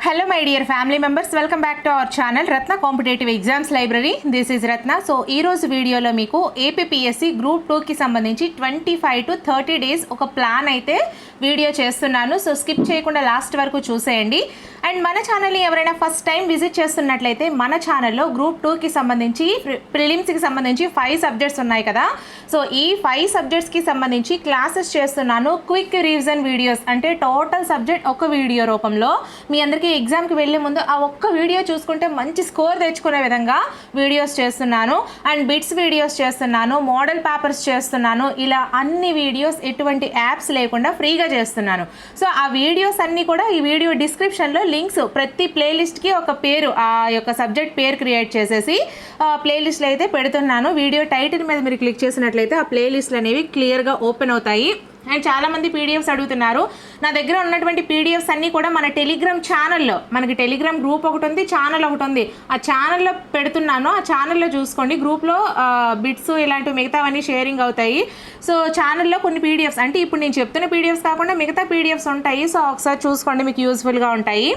Hello my dear family members, welcome back to our channel Ratna Competitive Exams Library. This is Ratna. So ee roju video lo meeku APPSC Group 2 ki sambandhinchi 25 to 30 days oka plan aithe video chestunnanu. So skip cheyakunda last varaku chuseyandi. And mana channel ni evaraina first time visit chestunnatlaithe mana channel lo Group 2 ki sambandhinchi prelims ki sambandhinchi 5 subjects unnayi kada. So ee 5 subjects ki sambandhinchi classes chestunnanu. Quick revision videos ante total subject oka video రూపంలో మీ అందరికీ ఎగ్జామ్కి వెళ్ళే ముందు ఆ ఒక్క video చూసుకుంటే మంచి score తెచ్చుకునే విధంగా వీడియోస్ చేస్తున్నాను. అండ్ బిట్స్ వీడియోస్ చేస్తున్నాను, మోడల్ పేపర్స్ చేస్తున్నాను. ఇలా అన్ని వీడియోస్ ఎటువంటి యాప్స్ లేకుండా ఫ్రీగా చేస్తున్నాను. సో ఆ వీడియోస్ అన్నీ కూడా ఈ వీడియో డిస్క్రిప్షన్లో లింక్స్ ప్రతి ప్లేలిస్ట్కి ఒక పేరు, ఆ యొక్క సబ్జెక్ట్ పేరు క్రియేట్ చేసేసి ప్లేలిస్ట్లో అయితే పెడుతున్నాను. వీడియో టైటిల్ మీద మీరు క్లిక్ చేసినట్లయితే ఆ ప్లేలిస్ట్లు అనేవి క్లియర్గా ఓపెన్ అవుతాయి. అండ్ చాలామంది పీడిఎఫ్స్ అడుగుతున్నారు. నా దగ్గర ఉన్నటువంటి పీడిఎఫ్స్ అన్నీ కూడా మన టెలిగ్రామ్ ఛానల్లో, మనకి టెలిగ్రామ్ గ్రూప్ ఒకటి ఉంది, ఛానల్ ఒకటి ఉంది. ఆ ఛానల్లో పెడుతున్నాను, ఆ ఛానల్లో చూసుకోండి. గ్రూప్లో బిట్స్ ఇలాంటివి మిగతావన్నీ షేరింగ్ అవుతాయి. సో ఛానల్లో కొన్ని పీడిఎఫ్స్ అంటే ఇప్పుడు నేను చెప్తున్న పీడిఎఫ్స్ కాకుండా మిగతా పీడిఎఫ్స్ ఉంటాయి. సో ఒకసారి చూసుకోండి, మీకు యూస్ఫుల్గా ఉంటాయి.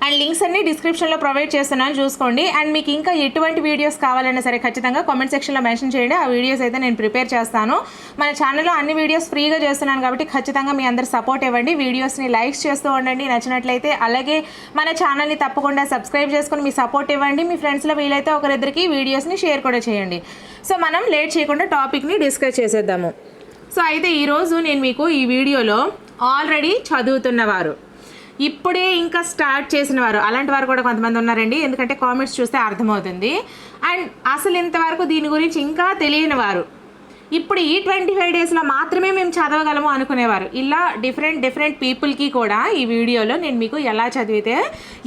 అండ్ లింక్స్ అన్ని డిస్క్రిప్షన్లో ప్రొవైడ్ చేస్తున్నాను, చూసుకోండి. అండ్ మీకు ఇంకా ఎటువంటి వీడియోస్ కావాలన్నా సరే ఖచ్చితంగా కామెంట్ సెక్షన్లో మెన్షన్ చేయండి. ఆ వీడియోస్ అయితే నేను ప్రిపేర్ చేస్తాను. మన ఛానల్లో అన్ని వీడియోస్ ఫ్రీగా చేస్తున్నాను కాబట్టి ఖచ్చితంగా మీ అందరు సపోర్ట్ ఇవ్వండి. వీడియోస్ని లైక్స్ చేస్తూ ఉండండి నచ్చినట్లయితే. అలాగే మన ఛానల్ని తప్పకుండా సబ్స్క్రైబ్ చేసుకొని మీ సపోర్ట్ ఇవ్వండి. మీ ఫ్రెండ్స్లో వీలైతే ఒకరిద్దరికి వీడియోస్ని షేర్ కూడా చేయండి. సో మనం లేట్ చేయకుండా టాపిక్ని డిస్కస్ చేసేద్దాము. సో అయితే ఈరోజు నేను మీకు ఈ వీడియోలో ఆల్రెడీ చదువుతున్నవారు, ఇప్పుడే ఇంకా స్టార్ట్ చేసిన వారు, అలాంటి వారు కూడా కొంతమంది ఉన్నారండి. ఎందుకంటే కామెంట్స్ చూస్తే అర్థమవుతుంది. అండ్ అసలు ఇంతవరకు దీని గురించి ఇంకా తెలియని వారు, ఇప్పుడు ఈ 25 డేస్లో మాత్రమే మేము చదవగలము అనుకునేవారు, ఇలా డిఫరెంట్ పీపుల్కి కూడా ఈ వీడియోలో నేను మీకు ఎలా చదివితే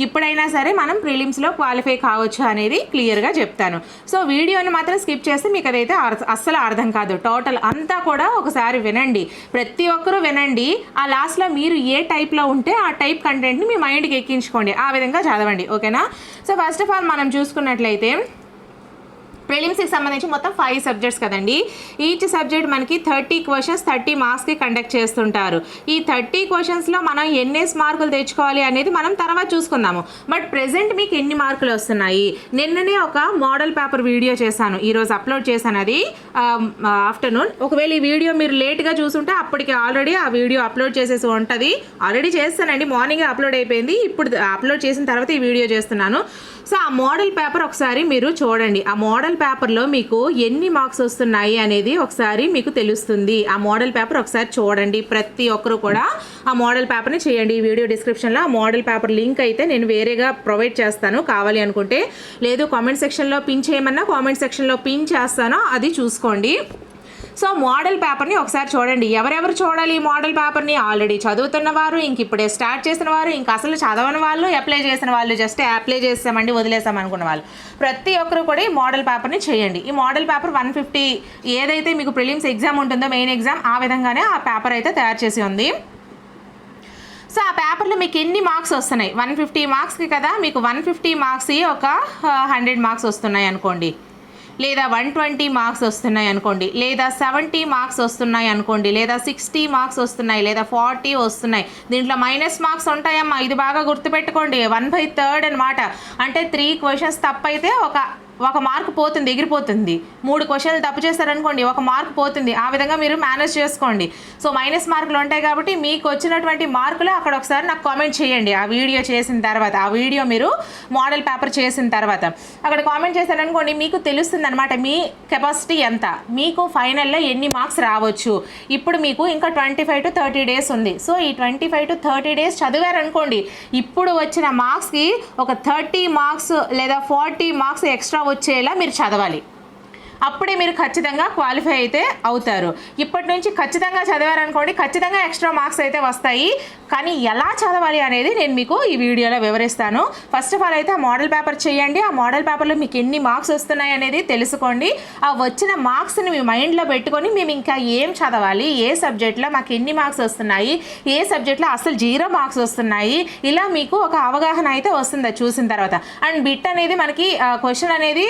ఇప్పుడైనా సరే మనం ప్రిలిమ్స్లో క్వాలిఫై కావచ్చు అనేది క్లియర్గా చెప్తాను. సో వీడియోని మాత్రం స్కిప్ చేస్తే మీకు అదైతే అస్సలు అర్థం కాదు. టోటల్ అంతా కూడా ఒకసారి వినండి, ప్రతి ఒక్కరూ వినండి. ఆ లాస్ట్లో మీరు ఏ టైప్లో ఉంటే ఆ టైప్ కంటెంట్ని మీ మైండ్కి ఎక్కించుకోండి, ఆ విధంగా చదవండి. ఓకేనా? సో ఫస్ట్ ఆఫ్ ఆల్ మనం చూసుకున్నట్లయితే ప్రిలిమ్స్కి సంబంధించి మొత్తం 5 సబ్జెక్ట్స్ కదండి. ఈచ్ సబ్జెక్ట్ మనకి 30 క్వశ్చన్స్ 30 మార్క్స్కి కండక్ట్ చేస్తుంటారు. ఈ 30 క్వశ్చన్స్లో మనం ఎన్నేస్ మార్కులు తెచ్చుకోవాలి అనేది మనం తర్వాత చూసుకుందాము. బట్ ప్రెజెంట్ మీకు ఎన్ని మార్కులు వస్తున్నాయి, నిన్ననే ఒక మోడల్ పేపర్ వీడియో చేశాను, ఈరోజు అప్లోడ్ చేశాను, అది ఆఫ్టర్నూన్. ఒకవేళ ఈ వీడియో మీరు లేట్గా చూసుంటే అప్పటికి ఆల్రెడీ ఆ వీడియో అప్లోడ్ చేసేసి ఉంటుంది. ఆల్రెడీ చేస్తానండి, మార్నింగే అప్లోడ్ అయిపోయింది. ఇప్పుడు అప్లోడ్ చేసిన తర్వాత ఈ వీడియో చేస్తున్నాను. సో ఆ మోడల్ పేపర్ ఒకసారి మీరు చూడండి. ఆ మోడల్ పేపర్లో మీకు ఎన్ని మార్క్స్ వస్తున్నాయి అనేది ఒకసారి మీకు తెలుస్తుంది. ఆ మోడల్ పేపర్ ఒకసారి చూడండి. ప్రతి ఒక్కరు కూడా ఆ మోడల్ పేపర్ని చేయండి. ఈ వీడియో డిస్క్రిప్షన్లో ఆ మోడల్ పేపర్ లింక్ అయితే నేను వేరేగా ప్రొవైడ్ చేస్తాను, కావాలి అనుకుంటే. లేదు కామెంట్ సెక్షన్లో పిన్ చేయమన్నా కామెంట్ సెక్షన్లో పిన్ చేస్తాను, అది చూసుకోండి. సో మోడల్ పేపర్ని ఒకసారి చూడండి. ఎవరెవరు చూడాలి ఈ మోడల్ పేపర్ని? ఆల్రెడీ చదువుతున్న వారు, ఇంక ఇప్పుడే స్టార్ట్ చేసిన వారు, ఇంకా అసలు చదవని వాళ్ళు, అప్లై చేసిన వాళ్ళు, జస్ట్ అప్లై చేస్తామండి వదిలేసాం అనుకున్న వాళ్ళు, ప్రతి ఒక్కరు కూడా ఈ మోడల్ పేపర్ని చేయండి. ఈ మోడల్ పేపర్ 150 ఏదైతే మీకు ప్రిలిమ్స్ ఎగ్జామ్ ఉంటుందో, మెయిన్ ఎగ్జామ్, ఆ విధంగానే ఆ పేపర్ అయితే తయారు చేసి ఉంది. సో ఆ పేపర్లో మీకు ఎన్ని మార్క్స్ వస్తున్నాయి? 150 మార్క్స్కి కదా, మీకు 150 మార్క్స్ ఒక 100 మార్క్స్ వస్తున్నాయి అనుకోండి, లేదా 120 మార్క్స్ వస్తున్నాయి అనుకోండి, లేదా 70 మార్క్స్ వస్తున్నాయి అనుకోండి, లేదా 60 మార్క్స్ వస్తున్నాయి, లేదా 40 వస్తున్నాయి. దీంట్లో మైనస్ మార్క్స్ ఉంటాయమ్మా, ఇది బాగా గుర్తుపెట్టుకోండి. 1/3 అనమాట. అంటే 3 క్వశ్చన్స్ తప్పైతే ఒక మార్క్ పోతుంది, ఎగిరిపోతుంది. 3 క్వశ్చన్లు తప్పు చేస్తారనుకోండి, ఒక మార్క్ పోతుంది. ఆ విధంగా మీరు మేనేజ్ చేసుకోండి. సో మైనస్ మార్కులు ఉంటాయి కాబట్టి మీకు వచ్చినటువంటి మార్కులు అక్కడ ఒకసారి నాకు కామెంట్ చేయండి. ఆ వీడియో చేసిన తర్వాత, ఆ వీడియో మీరు మోడల్ పేపర్ చేసిన తర్వాత అక్కడ కామెంట్ చేశారనుకోండి, మీకు తెలుస్తుంది అనమాట మీ కెపాసిటీ ఎంత, మీకు ఫైనల్లో ఎన్ని మార్క్స్ రావచ్చు. ఇప్పుడు మీకు ఇంకా 25 to 30 డేస్ ఉంది. సో ఈ 25 to 30 డేస్ చదివారనుకోండి, ఇప్పుడు వచ్చిన మార్క్స్కి ఒక 30 మార్క్స్ లేదా 40 మార్క్స్ ఎక్స్ట్రా వచ్చేలా మీరు చదవాలి. అప్పుడే మీరు ఖచ్చితంగా క్వాలిఫై అయితే అవుతారు. ఇప్పటి నుంచి ఖచ్చితంగా చదివారనుకోండి, ఖచ్చితంగా ఎక్స్ట్రా మార్క్స్ అయితే వస్తాయి. కానీ ఎలా చదవాలి అనేది నేను మీకు ఈ వీడియోలో వివరిస్తాను. ఫస్ట్ ఆఫ్ ఆల్ అయితే ఆ మోడల్ పేపర్ చేయండి. ఆ మోడల్ పేపర్లో మీకు ఎన్ని మార్క్స్ వస్తున్నాయి అనేది తెలుసుకోండి. ఆ వచ్చిన మార్క్స్ని మీ మైండ్లో పెట్టుకొని మేము ఇంకా ఏం చదవాలి, ఏ సబ్జెక్ట్లో మాకు ఎన్ని మార్క్స్ వస్తున్నాయి, ఏ సబ్జెక్ట్లో అసలు 0 మార్క్స్ వస్తున్నాయి, ఇలా మీకు ఒక అవగాహన అయితే వస్తుంది చూసిన తర్వాత. అండ్ బిట్ అనేది మనకి క్వశ్చన్ అనేది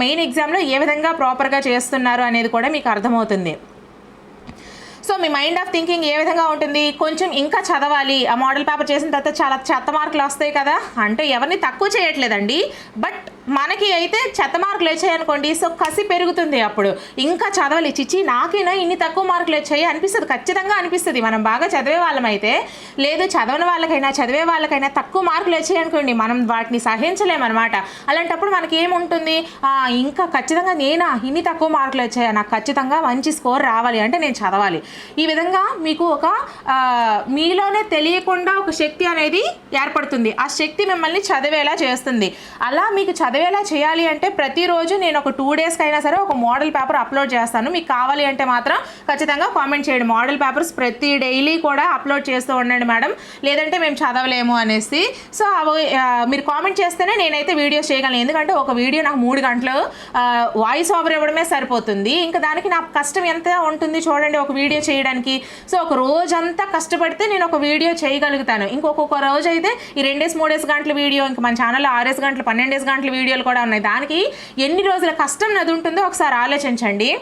మెయిన్ ఎగ్జామ్లో ఏ విధంగా ప్రాపర్గా చేస్తున్నారు అనేది కూడా మీకు అర్థమవుతుంది. సో మీ మైండ్ ఆఫ్ థింకింగ్ ఏ విధంగా ఉంటుంది, కొంచెం ఇంకా చదవాలి, ఆ మోడల్ పేపర్ చేసిన తర్వాత చాలా చెత్త మార్కులు వస్తాయి కదా, అంటే ఎవరిని తక్కువ చేయట్లేదండి, బట్ మనకి అయితే చెత్త మార్కులు వచ్చాయనుకోండి, సో కసి పెరుగుతుంది, అప్పుడు ఇంకా చదవాలి, చిచ్చి నాకైనా ఇన్ని తక్కువ మార్కులు వచ్చాయి అనిపిస్తుంది, ఖచ్చితంగా అనిపిస్తుంది. మనం బాగా చదివే వాళ్ళమైతే, లేదు చదవని వాళ్ళకైనా చదివే వాళ్ళకైనా తక్కువ మార్కులు వచ్చాయనుకోండి, మనం వాటిని సహించలేమన్నమాట. అలాంటప్పుడు మనకి ఏముంటుంది, ఇంకా ఖచ్చితంగా నేనా ఇన్ని తక్కువ మార్కులు వచ్చాయా, నాకు ఖచ్చితంగా మంచి స్కోర్ రావాలి అంటే నేను చదవాలి. ఈ విధంగా మీకు ఒక మీలోనే తెలియకుండా ఒక శక్తి అనేది ఏర్పడుతుంది, ఆ శక్తి మిమ్మల్ని చదివేలా చేస్తుంది. అలా మీకు చదివేలా చేయాలి అంటే ప్రతిరోజు నేను ఒక 2 డేస్కి అయినా సరే ఒక మోడల్ పేపర్ అప్లోడ్ చేస్తాను. మీకు కావాలి అంటే మాత్రం ఖచ్చితంగా కామెంట్ చేయండి. మోడల్ పేపర్స్ ప్రతి డైలీ కూడా అప్లోడ్ చేస్తూ ఉండండి మేడం, లేదంటే మేము చదవలేము అనేసి. సో అవి మీరు కామెంట్ చేస్తేనే నేనైతే వీడియోస్ చేయగలను, ఎందుకంటే ఒక వీడియో నాకు 3 గంటలు వాయిస్ ఓవర్ ఇవ్వడమే సరిపోతుంది, ఇంకా దానికి నాకు కష్టం ఎంత ఉంటుంది చూడండి ఒక వీడియో చేయడానికి. సో ఒక రోజంతా కష్టపడితే నేను ఒక వీడియో చేయగలుగుతాను. ఇంకొక రోజు అయితే ఈ 2-3 గంటల వీడియో, ఇంకా మన ఛానల్లో 6 గంటలు 12 గంటల వీడియోలు కూడా ఉన్నాయి. దానికి ఎన్ని రోజుల కష్టం నది ఉంటుందో ఒకసారి ఆలోచించండి.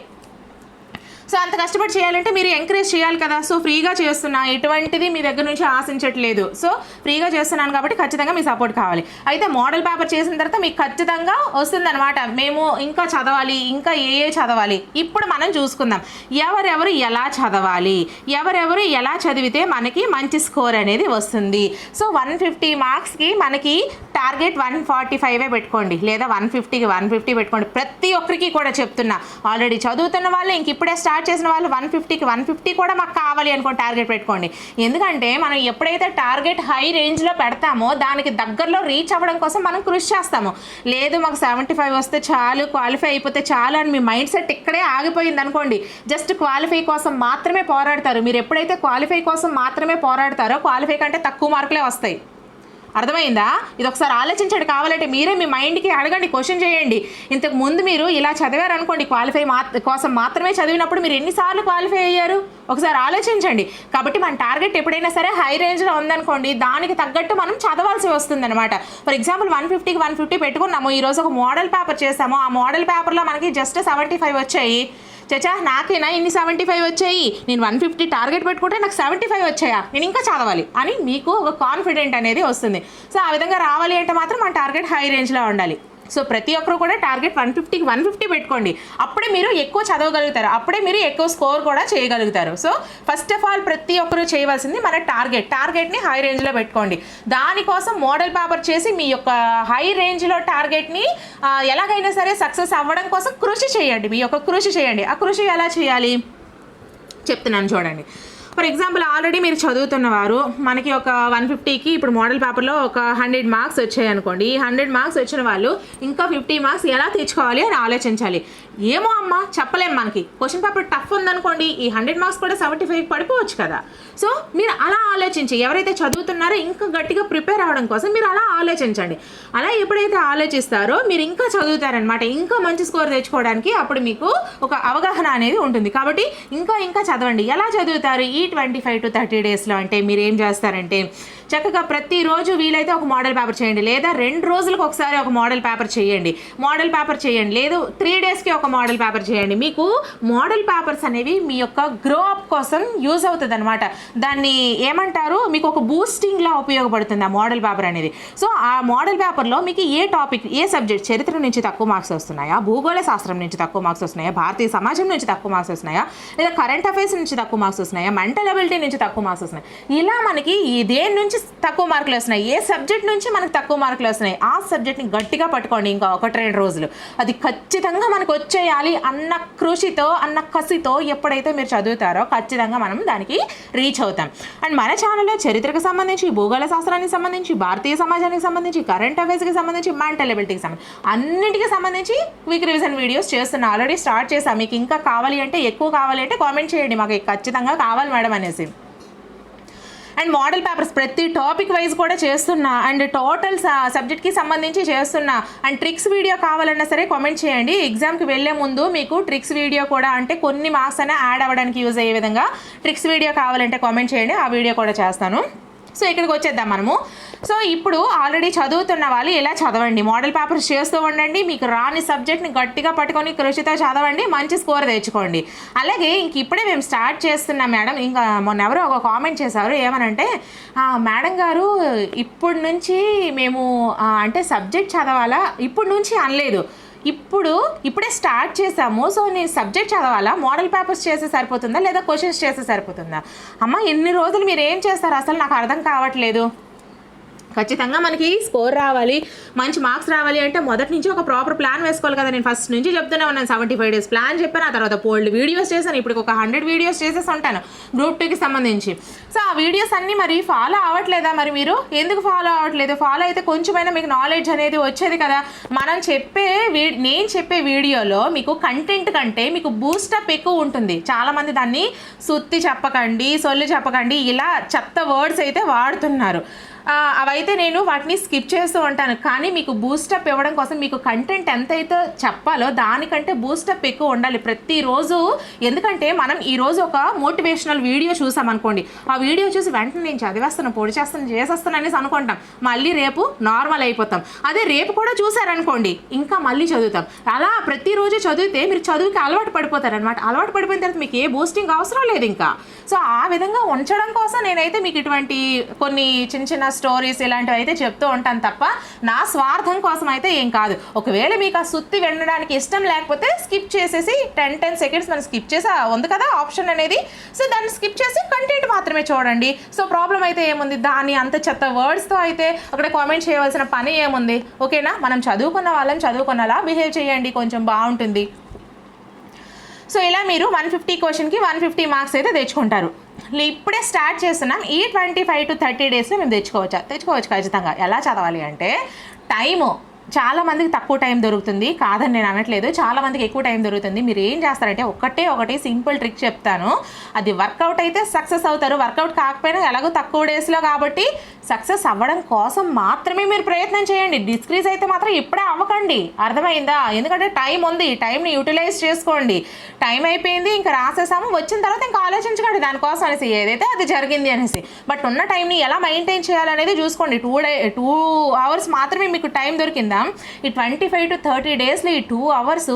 సో అంత కష్టపడి చేయాలంటే మీరు ఎంకరేజ్ చేయాలి కదా. సో ఫ్రీగా చేస్తున్నా, ఎటువంటిది మీ దగ్గర నుంచి ఆశించట్లేదు, సో ఫ్రీగా చేస్తున్నాను కాబట్టి ఖచ్చితంగా మీ సపోర్ట్ కావాలి. అయితే మోడల్ పేపర్ చేసిన తర్వాత మీకు ఖచ్చితంగా వస్తుందన్నమాట, మేము ఇంకా చదవాలి, ఇంకా ఏ చదవాలి. ఇప్పుడు మనం చూసుకుందాం ఎవరెవరు ఎలా చదవాలి, ఎవరెవరు ఎలా చదివితే మనకి మంచి స్కోర్ అనేది వస్తుంది. సో 150 మార్క్స్కి మనకి టార్గెట్ 145 పెట్టుకోండి, లేదా 150కి 150 పెట్టుకోండి. ప్రతి ఒక్కరికి కూడా చెప్తున్నా, ఆల్రెడీ చదువుతున్న వాళ్ళు, ఇంక ఇప్పుడే స్టార్ట్ చేసిన వాళ్ళు 150కి 150 కూడా మాకు కావాలి అనుకోండి, టార్గెట్ పెట్టుకోండి. ఎందుకంటే మనం ఎప్పుడైతే టార్గెట్ హై రేంజ్లో పెడతామో దానికి దగ్గరలో రీచ్ అవ్వడం కోసం మనం కృషి చేస్తాము. లేదు మాకు 75 వస్తే చాలు, క్వాలిఫై అయిపోతే చాలు అని మీ మైండ్ సెట్ ఇక్కడే ఆగిపోయింది అనుకోండి, జస్ట్ క్వాలిఫై కోసం మాత్రమే పోరాడతారు. మీరు ఎప్పుడైతే క్వాలిఫై కోసం మాత్రమే పోరాడతారో క్వాలిఫై కంటే తక్కువ మార్కులే వస్తాయి. అర్థమైందా? ఇది ఒకసారి ఆలోచించండి. కావాలంటే మీరే మీ మైండ్కి అడగండి, క్వశ్చన్ చేయండి. ఇంతకు ముందు మీరు ఇలా చదివారు అనుకోండి, క్వాలిఫై కోసం మాత్రమే చదివినప్పుడు మీరు ఎన్నిసార్లు క్వాలిఫై అయ్యారు ఒకసారి ఆలోచించండి. కాబట్టి మన టార్గెట్ ఎప్పుడైనా సరే హై రేంజ్లో ఉందనుకోండి, దానికి తగ్గట్టు మనం చదవాల్సి వస్తుంది అనమాట. ఫర్ ఎగ్జాంపుల్ 150కి 150 పెట్టుకున్నాము, ఈరోజు ఒక మోడల్ పేపర్ చేసాము, ఆ మోడల్ పేపర్లో మనకి జస్ట్ 75 వచ్చాయి. చచ్చా నాకేనా ఇన్ని 75 వచ్చాయి, నేను 150 టార్గెట్ పెట్టుకుంటే నాకు 75 వచ్చాయా, నేను ఇంకా చదవాలి అని మీకు ఒక కాన్ఫిడెంట్ అనేది వస్తుంది. సో ఆ విధంగా రావాలి అంటే మాత్రం మన టార్గెట్ హై రేంజ్లో ఉండాలి. సో ప్రతి ఒక్కరు కూడా టార్గెట్ 150కి 150 పెట్టుకోండి, అప్పుడే మీరు ఎక్కువ చదవగలుగుతారు, అప్పుడే మీరు ఎక్కువ స్కోర్ కూడా చేయగలుగుతారు. సో ఫస్ట్ ఆఫ్ ఆల్ ప్రతి ఒక్కరు చేయవలసింది మన టార్గెట్ని హై రేంజ్లో పెట్టుకోండి. దానికోసం మోడల్ పేపర్ చేసి మీ యొక్క హై రేంజ్లో టార్గెట్ని ఎలాగైనా సరే సక్సెస్ అవ్వడం కోసం కృషి చేయండి, మీ యొక్క కృషి చేయండి. ఆ కృషి ఎలా చేయాలి చెప్తున్నాను చూడండి. ఫర్ ఎగ్జాంపుల్ ఆల్రెడీ మీరు చదువుతున్నవారు, మనకి ఒక 150కి ఇప్పుడు మోడల్ పేపర్లో ఒక 100 మార్క్స్ వచ్చాయి అనుకోండి, ఈ 100 మార్క్స్ వచ్చిన వాళ్ళు ఇంకా 50 మార్క్స్ ఎలా తెచ్చుకోవాలి అని ఆలోచించాలి. ఏమో అమ్మ చెప్పలేం, మనకి క్వశ్చన్ పేపర్ టఫ్ ఉందనుకోండి, ఈ 100 మార్క్స్ కూడా 75కి పడిపోవచ్చు కదా. సో మీరు అలా ఆలోచించి, ఎవరైతే చదువుతున్నారో ఇంకా గట్టిగా ప్రిపేర్ అవ్వడం కోసం మీరు అలా ఆలోచించండి. అలా ఎప్పుడైతే ఆలోచిస్తారో మీరు ఇంకా చదువుతారనమాట, ఇంకా మంచి స్కోర్ తెచ్చుకోవడానికి అప్పుడు మీకు ఒక అవగాహన అనేది ఉంటుంది. కాబట్టి ఇంకా చదవండి. ఎలా చదువుతారు ఈ 25 to 30 డేస్లో అంటే మీరు ఏం చేస్తారంటే, చక్కగా ప్రతిరోజు వీలైతే ఒక మోడల్ పేపర్ చేయండి, లేదా 2 రోజులకు ఒకసారి ఒక మోడల్ పేపర్ చేయండి, లేదు 3 డేస్కి ఒక మోడల్ పేపర్ చేయండి. మీకు మోడల్ పేపర్స్ అనేవి మీ యొక్క గ్రో అప్ కోసం యూజ్ అవుతుంది అనమాట. దాన్ని ఏమంటారు, మీకు ఒక బూస్టింగ్లా ఉపయోగపడుతుంది ఆ మోడల్ పేపర్ అనేది. సో ఆ మోడల్ పేపర్లో మీకు ఏ టాపిక్, ఏ సబ్జెక్ట్, చరిత్ర నుంచి తక్కువ మార్క్స్ వస్తున్నాయా, భూగోళ శాస్త్రం నుంచి తక్కువ మార్క్స్ వస్తున్నాయా, భారతీయ సమాజం నుంచి తక్కువ మార్క్స్ వస్తున్నాయా, లేదా కరెంట్ అఫైర్స్ నుంచి తక్కువ మార్క్స్ వస్తున్నాయా, మెంటల్ అబిలిటీ నుంచి తక్కువ మార్క్స్ వస్తున్నాయి, ఇలా మనకి దేని నుంచి తక్కువ మార్కులు వస్తున్నాయి, ఏ సబ్జెక్ట్ నుంచి మనకు తక్కువ మార్కులు వస్తున్నాయి, ఆ సబ్జెక్ట్ని గట్టిగా పట్టుకోండి. ఇంకా 1-2 రోజులు అది ఖచ్చితంగా మనకు వచ్చేయాలి అన్న కృషితో, అన్న కసితో ఎప్పుడైతే మీరు చదువుతారో ఖచ్చితంగా మనం దానికి రీచ్ అవుతాం. అండ్ మన ఛానల్లో చరిత్రకు సంబంధించి, భూగోళ శాస్త్రానికి సంబంధించి, భారతీయ సమాజానికి సంబంధించి, కరెంట్ అఫైర్స్కి సంబంధించి, మెంటల్ అబిలిటీకి సంబంధించి అన్నింటికి సంబంధించి క్విక్ రివిజన్ వీడియోస్ చేస్తున్నా, ఆల్రెడీ స్టార్ట్ చేస్తాం. మీకు ఇంకా కావాలి అంటే, ఎక్కువ కావాలి అంటే కామెంట్ చేయండి, మాకు ఖచ్చితంగా కావాలి మేడం అనేసి. అండ్ మోడల్ పేపర్స్ ప్రతి టాపిక్ వైజ్ కూడా చేస్తున్నా, అండ్ టోటల్ సబ్జెక్ట్కి సంబంధించి చేస్తున్నా. అండ్ ట్రిక్స్ వీడియో కావాలన్నా సరే కామెంట్ చేయండి. ఎగ్జామ్కి వెళ్ళే ముందు మీకు ట్రిక్స్ వీడియో కూడా, అంటే కొన్ని మార్క్స్ అయినా యాడ్ అవ్వడానికి యూజ్ అయ్యే విధంగా ట్రిక్స్ వీడియో కావాలంటే కామెంట్ చేయండి, ఆ వీడియో కూడా చేస్తాను. సో ఇక్కడికి వచ్చేద్దాం మనము. సో ఇప్పుడు ఆల్రెడీ చదువుతున్న వాళ్ళు ఇలా చదవండి, మోడల్ పేపర్స్ చేస్తూ ఉండండి, మీకు రాని సబ్జెక్ట్ని గట్టిగా పట్టుకొని కృషితో చదవండి, మంచి స్కోర్ తెచ్చుకోండి. అలాగే ఇంక ఇప్పుడే మేము స్టార్ట్ చేస్తున్నాం మేడం. ఇంకా మొన్న ఎవరో ఒక కామెంట్ చేశారు, ఏమనంటే మేడం గారు ఇప్పుడు నుంచి మేము అంటే సబ్జెక్ట్ చదవాలా, ఇప్పుడు నుంచి అనలేదు, ఇప్పుడే స్టార్ట్ చేసాము, సో నేను సబ్జెక్ట్ చదవాలా, మోడల్ పేపర్స్ చేస్తే సరిపోతుందా లేదా క్వశ్చన్స్ చేస్తే సరిపోతుందా? అమ్మ ఎన్ని రోజులు మీరు ఏం చేస్తారు అసలు నాకు అర్థం కావట్లేదు. ఖచ్చితంగా మనకి స్కోర్ రావాలి, మంచి మార్క్స్ రావాలి అంటే మొదటి నుంచి ఒక ప్రాపర్ ప్లాన్ వేసుకోవాలి కదా. నేను ఫస్ట్ నుంచి చెప్తూనే ఉన్నాను, 75 days ప్లాన్ చెప్పాను, ఆ తర్వాత పోల్డ్ వీడియోస్ చేశాను, ఇప్పుడు ఒక 100 వీడియోస్ చేసేసి ఉంటాను గ్రూప్ 2కి సంబంధించి. సో ఆ వీడియోస్ అన్నీ మరి ఫాలో అవ్వట్లేదా? మరి మీరు ఎందుకు ఫాలో అవ్వట్లేదు? ఫాలో అయితే కొంచెమైనా మీకు నాలెడ్జ్ అనేది వచ్చేది కదా. నేను చెప్పే వీడియోలో మీకు కంటెంట్ కంటే మీకు బూస్టప్ ఎక్కువ ఉంటుంది. చాలామంది దాన్ని సుత్తి చెప్పకండి, సొల్లు చెప్పకండి, ఇలా చెత్త వర్డ్స్ అయితే వాడుతున్నారు. అవైతే నేను వాటిని స్కిప్ చేస్తూ ఉంటాను. కానీ మీకు బూస్టప్ ఇవ్వడం కోసం మీకు కంటెంట్ ఎంతైతే చెప్పాలో దానికంటే బూస్టప్ ఎక్కువ ఉండాలి ప్రతిరోజు. ఎందుకంటే మనం ఈరోజు ఒక మోటివేషనల్ వీడియో చూసాం అనుకోండి, ఆ వీడియో చూసి వెంటనే నేను చదివేస్తాను, పొడి చేస్తాను, చేసేస్తాను అనేసి అనుకుంటాం, మళ్ళీ రేపు నార్మల్ అయిపోతాం. అదే రేపు కూడా చూసారనుకోండి ఇంకా మళ్ళీ చదువుతాం. అలా ప్రతిరోజు చదివితే మీరు చదువుకి అలవాటు పడిపోతారు అనమాట. అలవాటు పడిపోయిన తర్వాత మీకు ఏ బూస్టింగ్ అవసరం లేదు ఇంకా. సో ఆ విధంగా ఉంచడం కోసం నేనైతే మీకు ఇటువంటి కొన్ని చిన్న చిన్న స్టోరీస్ ఇలాంటివి అయితే చెప్తూ ఉంటాను తప్ప నా స్వార్థం కోసం అయితే ఏం కాదు. ఒకవేళ మీకు ఆ సుత్తి వినడానికి ఇష్టం లేకపోతే స్కిప్ చేసేసి 10 seconds మనం స్కిప్ చేసి ఉంది కదా ఆప్షన్ అనేది, సో దాన్ని స్కిప్ చేసి కంటెంట్ మాత్రమే చూడండి. సో ప్రాబ్లం అయితే ఏముంది, దాని అంత చెత్త వర్డ్స్తో అయితే అక్కడ కామెంట్ చేయవలసిన పని ఏముంది? ఓకేనా, మనం చదువుకున్న వాళ్ళం చదువుకున్నలా బిహేవ్ చేయండి, కొంచెం బాగుంటుంది. సో ఇలా మీరు 150 క్వశ్చన్కి 150 మార్క్స్ అయితే తెచ్చుకుంటారు. ఇప్పుడే స్టార్ట్ చేస్తున్నాం. ఈ 25 to 30 daysలో మేము తెచ్చుకోవచ్చు ఖచ్చితంగా. ఎలా చదవాలి అంటే టైము చాలామందికి తక్కువ టైం దొరుకుతుంది, కాదని నేను అనట్లేదు, చాలామందికి ఎక్కువ టైం దొరుకుతుంది. మీరు ఏం చేస్తారంటే ఒకటి సింపుల్ ట్రిక్ చెప్తాను, అది వర్కౌట్ అయితే సక్సెస్ అవుతారు, వర్కౌట్ కాకపోయినా ఎలాగో తక్కువ డేస్లో కాబట్టి సక్సెస్ అవ్వడం కోసం మాత్రమే మీరు ప్రయత్నం చేయండి. డిస్క్రీజ్ అయితే మాత్రం ఇప్పుడే అవ్వకండి, అర్థమైందా? ఎందుకంటే టైం ఉంది, టైంని యూటిలైజ్ చేసుకోండి. టైం అయిపోయింది ఇంకా రాసేసాము, వచ్చిన తర్వాత ఇంకా ఆలోచించకండి దానికోసం అనేసి, ఏదైతే అది జరిగింది అనేసి. బట్ ఉన్న టైంని ఎలా మెయింటైన్ చేయాలనేది చూసుకోండి. 2 hours మాత్రమే మీకు టైం దొరికిందా, ఈ 25 to 30 daysలో ఈ 2 hours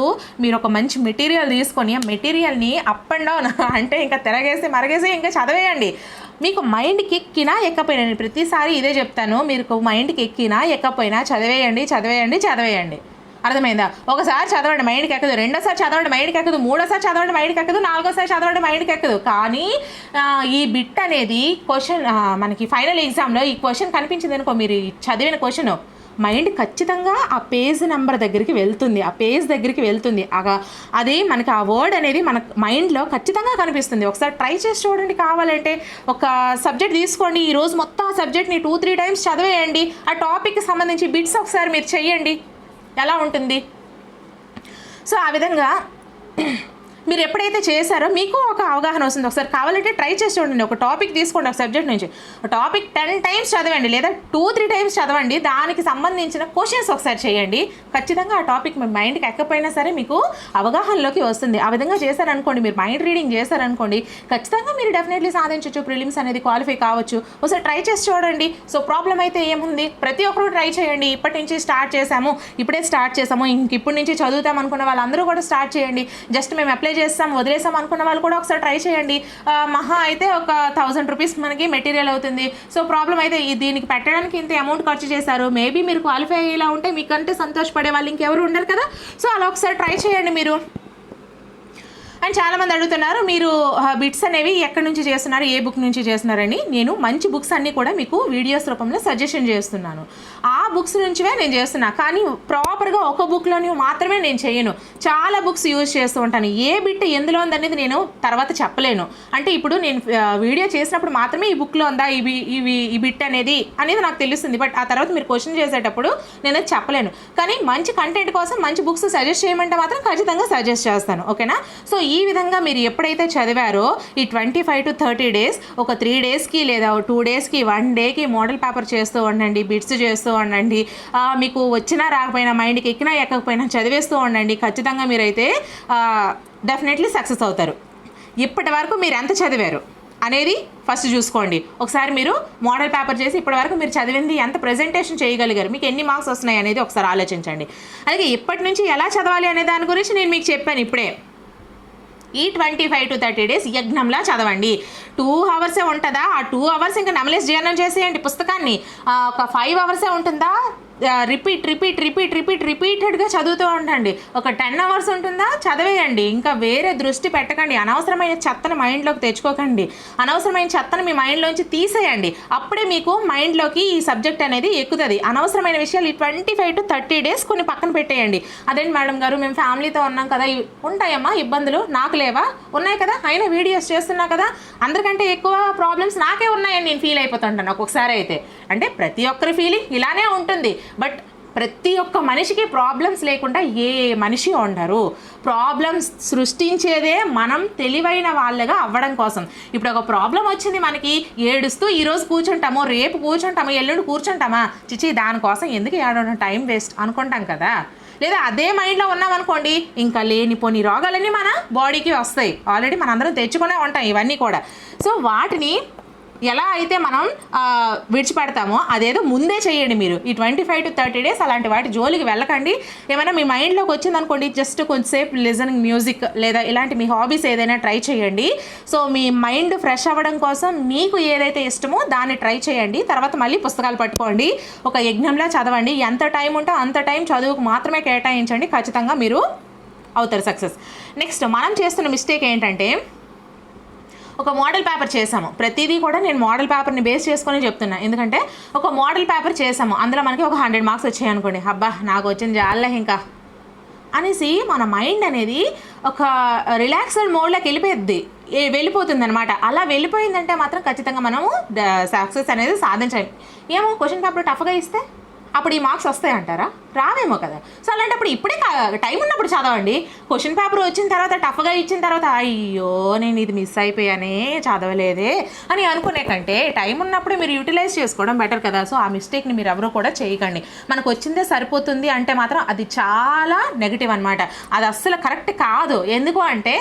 మీరు ఒక మంచి మెటీరియల్ తీసుకొని ఆ మెటీరియల్ని అప్ అండ్ డౌన్ అంటే ఇంకా తిరగేసి మరగేసి ఇంకా చదివేయండి. మీకు మైండ్కి ఎక్కినా ఎక్కపోయినా, నేను ప్రతిసారి ఇదే చెప్తాను, మీరు మైండ్కి ఎక్కినా ఎక్కపోయినా చదివేయండి. అర్థమైందా? ఒకసారి చదవండి మైండ్కి ఎక్కదు, రెండోసారి చదవండి మైండ్కి ఎక్కదు, మూడోసారి చదవండి మైండ్కి ఎక్కదు, నాలుగోసారి చదవండి మైండ్కి ఎక్కదు. కానీ ఈ బిట్ అనేది క్వశ్చన్ మనకి ఫైనల్ ఎగ్జామ్లో ఈ క్వశ్చన్ కనిపించింది అనుకో, మీరు చదివిన క్వశ్చన్ మైండ్ ఖచ్చితంగా ఆ పేజ్ నెంబర్ దగ్గరికి వెళ్తుంది, ఆ పేజ్ దగ్గరికి వెళ్తుంది. అది మనకి ఆ వర్డ్ అనేది మన మైండ్లో ఖచ్చితంగా కనిపిస్తుంది. ఒకసారి ట్రై చేసి చూడండి. కావాలంటే ఒక సబ్జెక్ట్ తీసుకోండి, ఈరోజు మొత్తం ఆ సబ్జెక్ట్ని 2-3 times చదివేయండి. ఆ టాపిక్కి సంబంధించి బిట్స్ ఒకసారి మీరు చెయ్యండి, ఎలా ఉంటుంది. సో ఆ విధంగా మీరు ఎప్పుడైతే చేశారో మీకు ఒక అవగాహన వస్తుంది. ఒకసారి కావాలంటే ట్రై చేసి చూడండి. ఒక టాపిక్ తీసుకోండి, ఒక సబ్జెక్ట్ నుంచి టాపిక్ 10 times చదవండి, లేదా 2-3 times చదవండి. దానికి సంబంధించిన క్వశ్చన్స్ ఒకసారి చేయండి. ఖచ్చితంగా ఆ టాపిక్ మీ మైండ్కి ఎక్కపోయినా సరే మీకు అవగాహనలోకి వస్తుంది. ఆ విధంగా చేశారనుకోండి, మీరు మైండ్ రీడింగ్ చేశారనుకోండి, ఖచ్చితంగా మీరు డెఫినెట్లీ సాధించవచ్చు, ప్రిలిమ్స్ అనేది క్వాలిఫై కావచ్చు. ఒకసారి ట్రై చేసి చూడండి. సో ప్రాబ్లం అయితే ఏముంది, ప్రతి ఒక్కరు ట్రై చేయండి. ఇప్పటి నుంచి ఇప్పుడే స్టార్ట్ చేసాము, ఇప్పటి నుంచి చదువుతాం అనుకున్న వాళ్ళందరూ కూడా స్టార్ట్ చేయండి. జస్ట్ మేము అప్లై వదిలేసాం అనుకున్న వాళ్ళు కూడా ఒకసారి ట్రై చేయండి. మహా అయితే ఒక 1000 rupees మనకి మెటీరియల్ అవుతుంది. సో ప్రాబ్లం అయితే దీనికి పెట్టడానికి ఇంత అమౌంట్ ఖర్చు చేశారు, మేబీ మీరు క్వాలిఫై అయ్యేలా ఉంటే మీకంటే సంతోషపడే వాళ్ళు ఇంకెవరు ఉండరు కదా. సో అలా ఒకసారి ట్రై చేయండి మీరు. అండ్ చాలామంది అడుగుతున్నారు, మీరు బిట్స్ అనేవి ఎక్కడి నుంచి చేస్తున్నారు, ఏ బుక్ నుంచి చేస్తున్నారని. నేను మంచి బుక్స్ అన్నీ కూడా మీకు వీడియోస్ రూపంలో సజెషన్ చేస్తున్నాను. ఆ బుక్స్ నుంచివే నేను చేస్తున్నా, కానీ ప్రాపర్గా ఒక బుక్లోని మాత్రమే నేను చేయను. చాలా బుక్స్ యూజ్ చేస్తూ ఉంటాను. ఏ బిట్ ఎందులో ఉందనేది నేను తర్వాత చెప్పలేను. అంటే ఇప్పుడు నేను వీడియో చేసినప్పుడు మాత్రమే ఈ బుక్లో ఉందా ఈ బిట్ అనేది నాకు తెలుస్తుంది. బట్ ఆ తర్వాత మీరు క్వశ్చన్ చేసేటప్పుడు నేను చెప్పలేను. కానీ మంచి కంటెంట్ కోసం మంచి బుక్స్ సజెస్ట్ చేయమంటే మాత్రం ఖచ్చితంగా సజెస్ట్ చేస్తాను. ఓకేనా? సో ఈ విధంగా మీరు ఎప్పుడైతే చదివారో ఈ 25 to 30 days, ఒక 3 daysకి లేదా 2 daysకి 1 dayకి మోడల్ పేపర్ చేస్తూ ఉండండి, బిట్స్ చేస్తూ ఉండండి. మీకు వచ్చినా రాకపోయినా, మైండ్కి ఎక్కినా ఎక్కకపోయినా చదివేస్తూ ఉండండి. ఖచ్చితంగా మీరైతే డెఫినెట్లీ సక్సెస్ అవుతారు. ఇప్పటి వరకు మీరు ఎంత చదివారు? అనేది ఫస్ట్ చూసుకోండి. ఒకసారి మీరు మోడల్ పేపర్ చేసి ఇప్పటివరకు మీరు చదివింది ఎంత ప్రజెంటేషన్ చేయగలిగారు, మీకు ఎన్ని మార్క్స్ వస్తున్నాయి అనేది ఒకసారి ఆలోచించండి. అలాగే ఇప్పటి నుంచి ఎలా చదవాలి అనే దాని గురించి నేను మీకు చెప్పాను ఇప్పుడే. ఈ 25 to 30 days యజ్ఞంలా చదవండి. 2 hours ఉంటుందా, ఆ 2 hours ఇంకా నమలేసి జీర్ణం చేసేయండి పుస్తకాన్ని. ఒక 5 hours ఉంటుందా, రిపీటెడ్గా చదువుతూ ఉండండి. ఒక 10 hours ఉంటుందా, చదివేయండి. ఇంకా వేరే దృష్టి పెట్టకండి. అనవసరమైన చెత్తను మైండ్లోకి తెచ్చుకోకండి. అనవసరమైన చెత్తను మీ మైండ్లోంచి తీసేయండి. అప్పుడే మీకు మైండ్లోకి ఈ సబ్జెక్ట్ అనేది ఎక్కుతుంది. అనవసరమైన విషయాలు ఈ 25 to 30 days కొన్ని పక్కన పెట్టేయండి. అదేంటి మేడం గారు, మేము ఫ్యామిలీతో ఉన్నాం కదా, ఉంటాయమ్మా ఇబ్బందులు, నాకు లేవా? ఉన్నాయి కదా, అయినా వీడియోస్ చేస్తున్నా కదా, అందరికంటే ఎక్కువ ప్రాబ్లమ్స్ నాకే ఉన్నాయని నేను ఫీల్ అయిపోతుంటాను ఒక్కొక్కసారి అయితే. అంటే ప్రతి ఒక్కరి ఫీలింగ్ ఇలానే ఉంటుంది. బట్ ప్రతి ఒక్క మనిషికి ప్రాబ్లమ్స్ లేకుండా ఏ మనిషి ఉండరు. ప్రాబ్లమ్స్ సృష్టించేదే మనం తెలివైన వాళ్ళగా అవ్వడం కోసం. ఇప్పుడు ఒక ప్రాబ్లం వచ్చింది మనకి, ఏడుస్తూ ఈరోజు కూర్చుంటామో, రేపు కూర్చుంటామో, ఎల్లుండి కూర్చుంటామా? చిచి దానికోసం ఎందుకు ఏడవడం, టైం వేస్ట్ అనుకుంటాం కదా. లేదా అదే మైండ్లో ఉన్నామనుకోండి, ఇంకా లేనిపోని రోగాలన్నీ మన బాడీకి వస్తాయి. ఆల్రెడీ మనందరం తెచ్చుకునే ఉంటాం ఇవన్నీ కూడా. సో వాటిని ఎలా అయితే మనం విడిచిపెడతామో అదేదో ముందే చేయండి. మీరు ఈ 25 to 30 days అలాంటి వాటి జోలికి వెళ్ళకండి. ఏమైనా మీ మైండ్లోకి వచ్చిందనుకోండి, జస్ట్ కొంచెంసేపు లిజనింగ్ మ్యూజిక్ లేదా ఇలాంటి మీ హాబీస్ ఏదైనా ట్రై చేయండి. సో మీ మైండ్ ఫ్రెష్ అవ్వడం కోసం మీకు ఏదైతే ఇష్టమో దాన్ని ట్రై చేయండి. తర్వాత మళ్ళీ పుస్తకాలు పట్టుకోండి, ఒక యజ్ఞంలా చదవండి. ఎంత టైం ఉంటే అంత టైం చదువుకు మాత్రమే కేటాయించండి. ఖచ్చితంగా మీరు అవుతారు సక్సెస్. నెక్స్ట్ మనం చేస్తున్న మిస్టేక్ ఏంటంటే, ఒక మోడల్ పేపర్ చేసాము. ప్రతిదీ కూడా నేను మోడల్ పేపర్ని బేస్ చేసుకొని చెప్తున్నా. ఎందుకంటే ఒక మోడల్ పేపర్ చేసాము, అందులో మనకి ఒక 100 మార్క్స్ వచ్చాయి అనుకోండి, అబ్బా నాకు వచ్చింది జాలే ఇంకా అనేసి మన మైండ్ అనేది ఒక రిలాక్స్డ్ మోడ్లోకి వెళ్ళిపోతుంది అనమాట. అలా వెళ్ళిపోయిందంటే మాత్రం ఖచ్చితంగా మనము సక్సెస్ అనేది సాధించాలి. ఏమో క్వశ్చన్ పేపర్ టఫ్గా ఇస్తే అప్పుడు ఈ మార్క్స్ వస్తాయంటారా? రావేమో కదా. సో అలాంటప్పుడు ఇప్పుడే టైం ఉన్నప్పుడు చదవండి. క్వశ్చన్ పేపర్ వచ్చిన తర్వాత టఫ్గా ఇచ్చిన తర్వాత అయ్యో నేను ఇది మిస్ అయిపోయానే, చదవలేదే అని అనుకునే కంటే టైం ఉన్నప్పుడే మీరు యూటిలైజ్ చేసుకోవడం బెటర్ కదా. సో ఆ మిస్టేక్ని మీరు ఎవరో కూడా చేయకండి. మనకు వచ్చిందే సరిపోతుంది అంటే మాత్రం అది చాలా నెగిటివ్ అనమాట. అది అస్సలు కరెక్ట్ కాదు. ఎందుకు అంటే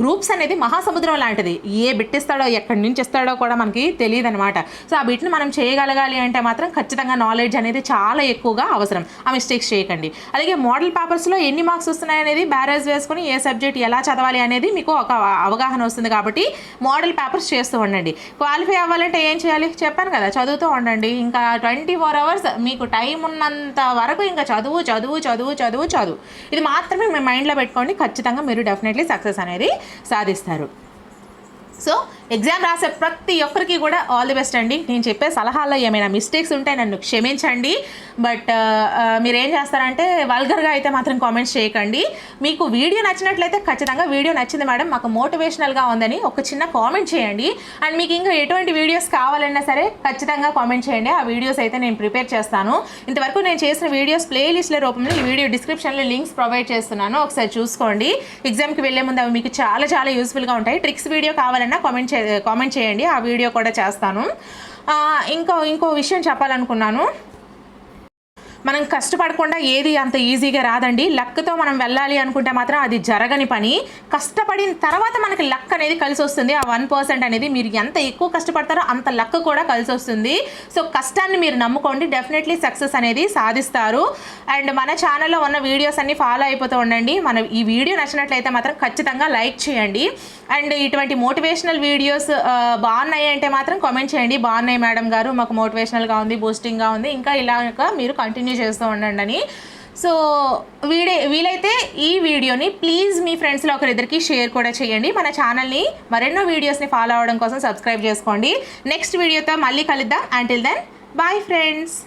గ్రూప్స్ అనేది మహాసముద్రం లాంటిది. ఏ బిట్ ఇస్తాడో ఎక్కడి నుంచి ఇస్తాడో కూడా మనకి తెలియదు అనమాట. సో ఆ బిట్ని మనం చేయగలగాలి అంటే మాత్రం ఖచ్చితంగా నాలెడ్జ్ అనేది చాలా ఎక్కువగా అవసరం. ఆ మిస్టేక్స్ చేయకండి. అలాగే మోడల్ పేపర్స్లో ఎన్ని మార్క్స్ వస్తున్నాయి అనేది బ్యారేజ్ వేసుకొని ఏ సబ్జెక్ట్ ఎలా చదవాలి అనేది మీకు ఒక అవగాహన వస్తుంది. కాబట్టి మోడల్ పేపర్స్ చేస్తూ ఉండండి. క్వాలిఫై అవ్వాలంటే ఏం చేయాలి చెప్పాను కదా, చదువుతూ ఉండండి. ఇంకా 24 hours మీకు టైం ఉన్నంత వరకు ఇంకా చదువు చదువు చదువు చదువు చదువు ఇది మాత్రమే మీ మైండ్లో పెట్టుకోండి. ఖచ్చితంగా మీరు డెఫినెట్లీ సక్సెస్ అనేది సాధిస్తారు. సో ఎగ్జామ్ రాసే ప్రతి ఒక్కరికి కూడా ఆల్ ది బెస్ట్ అండి. నేను చెప్పే సలహాల్లో ఏమైనా మిస్టేక్స్ ఉంటే నన్ను క్షమించండి. బట్ మీరు ఏం చేస్తారంటే వల్గర్గా అయితే మాత్రం కామెంట్స్ చేయకండి. మీకు వీడియో నచ్చినట్లయితే ఖచ్చితంగా వీడియో నచ్చింది మేడం, మాకు మోటివేషనల్గా ఉందని ఒక చిన్న కామెంట్ చేయండి. అండ్ మీకు ఇంకా ఎటువంటి వీడియోస్ కావాలన్నా సరే ఖచ్చితంగా కామెంట్ చేయండి. ఆ వీడియోస్ అయితే నేను ప్రిపేర్ చేస్తాను. ఇంతవరకు నేను చేసిన వీడియోస్ ప్లేలిస్ట్ల రూపంలో ఈ వీడియో డిస్క్రిప్షన్లో లింక్స్ ప్రొవైడ్ చేస్తున్నాను, ఒకసారి చూసుకోండి. ఎగ్జామ్కి వెళ్ళే ముందు అవి మీకు చాలా చాలా యూస్ఫుల్గా ఉంటాయి. ట్రిక్స్ వీడియో కావాలన్నా కామెంట్ చేయండి, ఆ వీడియో కూడా చేస్తాను. ఇంకో విషయం చెప్పాలనుకున్నాను. మనం కష్టపడకుండా ఏది అంత ఈజీగా రాదండి. లక్తో మనం వెళ్ళాలి అనుకుంటే మాత్రం అది జరగని పని. కష్టపడిన తర్వాత మనకి లక్ అనేది కలిసి వస్తుంది. ఆ 1% అనేది మీరు ఎంత ఎక్కువ కష్టపడతారో అంత లక్ కూడా కలిసి వస్తుంది. సో కష్టాన్ని మీరు నమ్ముకోండి, డెఫినెట్లీ సక్సెస్ అనేది సాధిస్తారు. అండ్ మన ఛానల్లో ఉన్న వీడియోస్ అన్ని ఫాలో అయిపోతూ ఉండండి. మన ఈ వీడియో నచ్చినట్లయితే మాత్రం ఖచ్చితంగా లైక్ చేయండి. అండ్ ఇటువంటి మోటివేషనల్ వీడియోస్ బాగున్నాయి అంటే మాత్రం కామెంట్ చేయండి, బాగున్నాయి మేడం గారు, మాకు మోటివేషనల్గా ఉంది, బూస్టింగ్గా ఉంది, ఇంకా ఇలాగ మీరు కంటిన్యూ చేస్తూ ఉండండి అని. సో వీలైతే ఈ వీడియోని ప్లీజ్ మీ ఫ్రెండ్స్లో ఒకరిద్దరికి షేర్ కూడా చేయండి. మన ఛానల్ని మరెన్నో వీడియోస్ని ఫాలో అవ్వడం కోసం సబ్స్క్రైబ్ చేసుకోండి. నెక్స్ట్ వీడియోతో మళ్ళీ కలుద్దాం. Until then bye friends.